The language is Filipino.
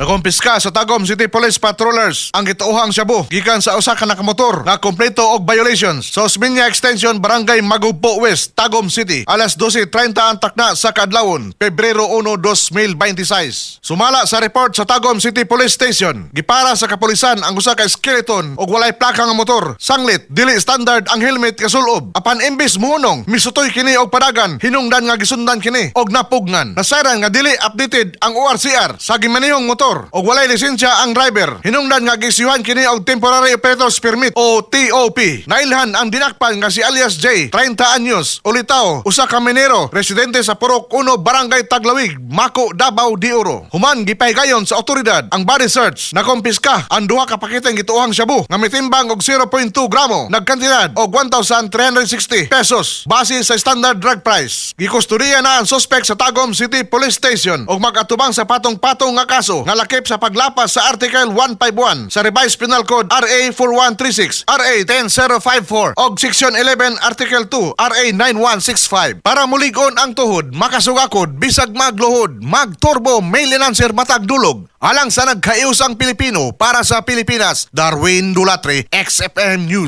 Nakumpiska sa Tagum City Police Patrollers ang gituohang shabu gikan sa usa ka nakamotor nga kompleto og violations sa Osmeña Extension, Barangay Magugpo West, Tagum City. Alas 12:30 ang takna sa kadlawon, Pebrero 1, 2026. Sumala sa report sa Tagum City Police Station, gipara sa kapulisan ang usa ka skeleton og walay plaka nga motor. Sanglit, dili standard ang helmet kasulob. Apan imbis muhunong, misutoy kini og padagan, hinungdan nga gisundan kini og napugnan. Nasayran nga dili updated ang ORCR sa gimanihong motor og walay lisensya ang driver. Hinungdan nga gisyuhan kini og Temporary Operator's Permit o TOP. Nailhan ang dinakpan nga si alias J, 30 anyos, ulitaw, usa ka minero, residente sa Purok 1, Barangay Taglawig, Mako, Davao de Oro. Human gipahigayon sa otoridad ang body search. Nakumpiska ang duha ka paketeng gituohang shabu nga mitimbang og 0.2 gramo, nagkantidad og 1,360 pesos base sa standard drug price. Gikustodiya na ang suspect sa Tagum City Police Station og mag-atubang sa patong-patong nga kaso nga lakip sa paglapas sa Article 151 sa Revised Penal Code RA 4136, RA 10054 og Section 11 Article 2 RA 9165 para muligon ang tuhod, makasugakod, bisag magluhod, magturbo, maintenance matag dulog. Alang sa nagkaiusang Pilipino para sa Pilipinas, Darwin Dulatre, XFM News.